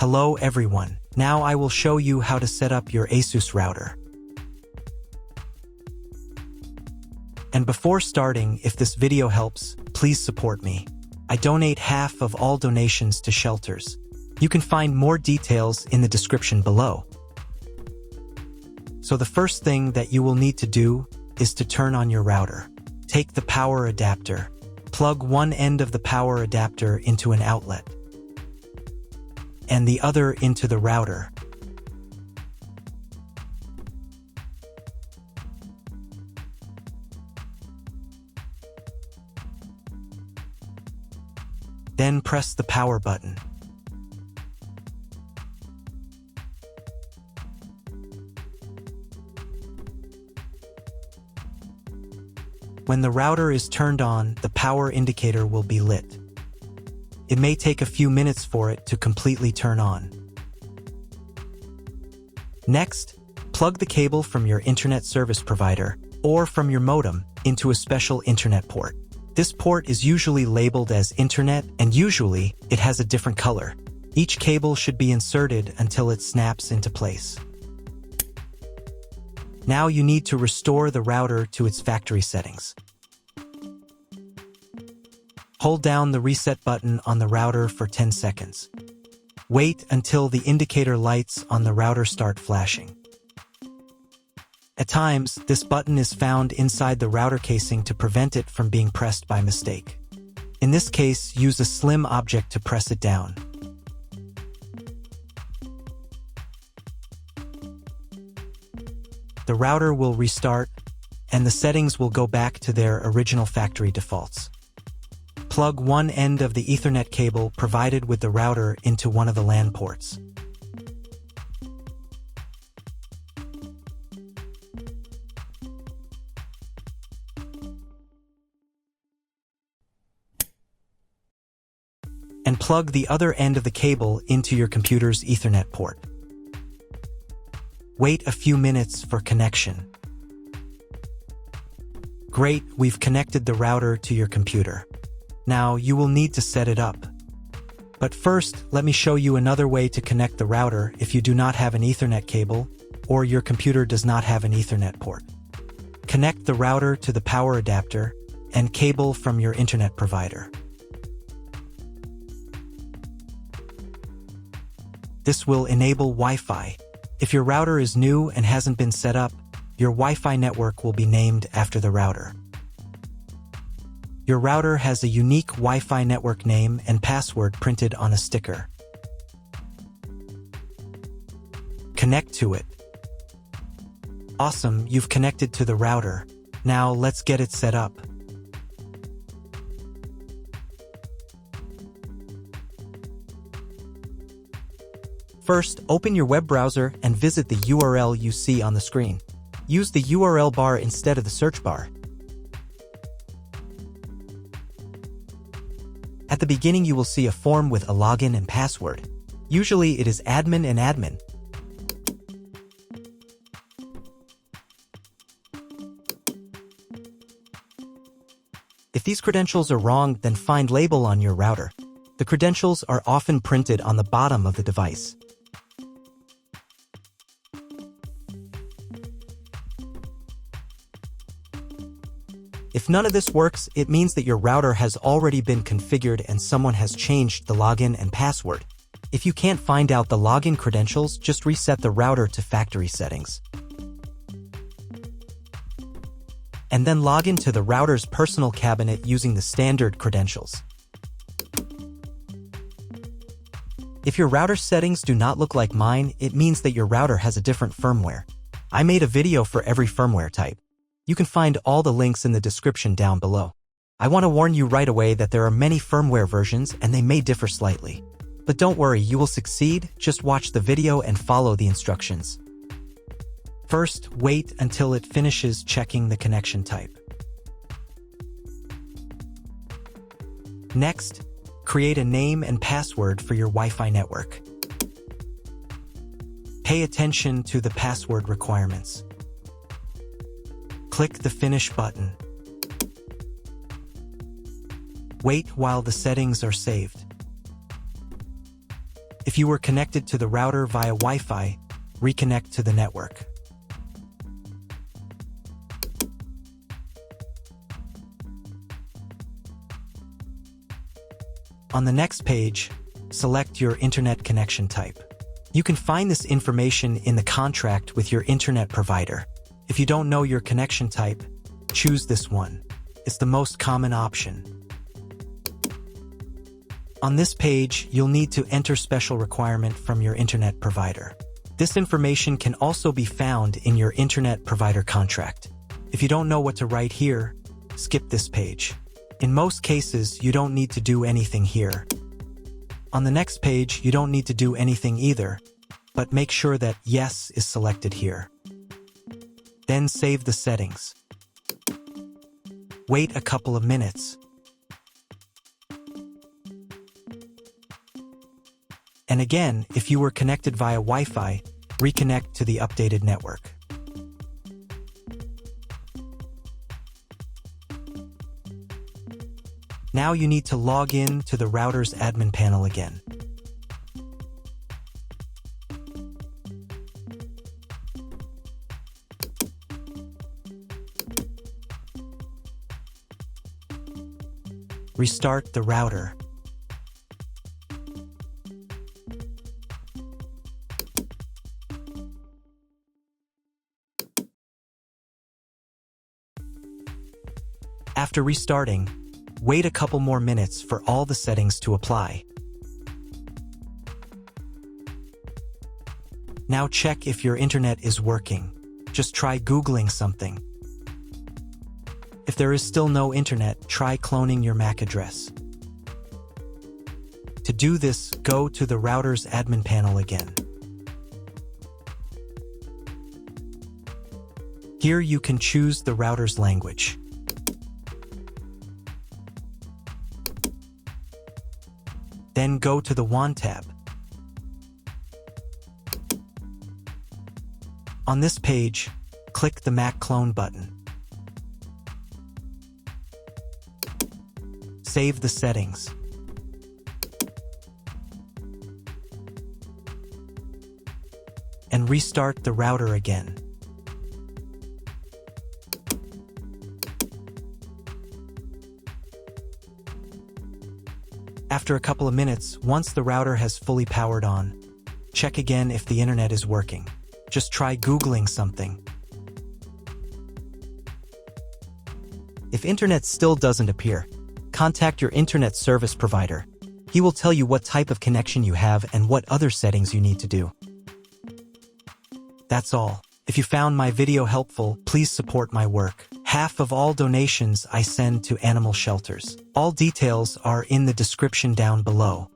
Hello everyone, now I will show you how to set up your ASUS router. And before starting, if this video helps, please support me. I donate half of all donations to shelters. You can find more details in the description below. So the first thing that you will need to do is to turn on your router. Take the power adapter. Plug one end of the power adapter into an outlet and the other into the router. Then press the power button. When the router is turned on, the power indicator will be lit. It may take a few minutes for it to completely turn on. Next, plug the cable from your internet service provider or from your modem into a special internet port. This port is usually labeled as Internet, and usually it has a different color. Each cable should be inserted until it snaps into place. Now you need to restore the router to its factory settings. Hold down the reset button on the router for 10 seconds. Wait until the indicator lights on the router start flashing. At times, this button is found inside the router casing to prevent it from being pressed by mistake. In this case, use a slim object to press it down. The router will restart, and the settings will go back to their original factory defaults. Plug one end of the Ethernet cable provided with the router into one of the LAN ports. And plug the other end of the cable into your computer's Ethernet port. Wait a few minutes for connection. Great, we've connected the router to your computer. Now you will need to set it up. But first, let me show you another way to connect the router if you do not have an Ethernet cable or your computer does not have an Ethernet port. Connect the router to the power adapter and cable from your internet provider. This will enable Wi-Fi. If your router is new and hasn't been set up, your Wi-Fi network will be named after the router. Your router has a unique Wi-Fi network name and password printed on a sticker. Connect to it. Awesome, you've connected to the router. Now let's get it set up. First, open your web browser and visit the URL you see on the screen. Use the URL bar instead of the search bar. At the beginning, you will see a form with a login and password. Usually, it is admin and admin. If these credentials are wrong, then find label on your router. The credentials are often printed on the bottom of the device. If none of this works, it means that your router has already been configured and someone has changed the login and password. If you can't find out the login credentials, just reset the router to factory settings. And then log into the router's personal cabinet using the standard credentials. If your router settings do not look like mine, it means that your router has a different firmware. I made a video for every firmware type. You can find all the links in the description down below. I want to warn you right away that there are many firmware versions and they may differ slightly. But don't worry, you will succeed, just watch the video and follow the instructions. First, wait until it finishes checking the connection type. Next, create a name and password for your Wi-Fi network. Pay attention to the password requirements. Click the Finish button. Wait while the settings are saved. If If you were connected to the router via Wi-Fi, reconnect to the network. On the next page, select your internet connection type. You can find this information in the contract with your internet provider. If you don't know your connection type, choose this one. It's the most common option. On this page, you'll need to enter special requirement from your internet provider. This information can also be found in your internet provider contract. If you don't know what to write here, skip this page. In most cases, you don't need to do anything here. On the next page, you don't need to do anything either, but make sure that Yes is selected here. Then save the settings. Wait a couple of minutes. And again, if you were connected via Wi-Fi, reconnect to the updated network. Now you need to log in to the router's admin panel again. Restart the router. After restarting, wait a couple more minutes for all the settings to apply. Now check if your internet is working. Just try Googling something. If there is still no internet, try cloning your MAC address. To do this, go to the router's admin panel again. Here you can choose the router's language. Then go to the WAN tab. On this page, click the MAC clone button. Save the settings. And restart the router again. After a couple of minutes, once the router has fully powered on, check again if the internet is working. Just try Googling something. If internet still doesn't appear, contact your internet service provider. He will tell you what type of connection you have and what other settings you need to do. That's all. If you found my video helpful, please support my work. Half of all donations I send to animal shelters. All details are in the description down below.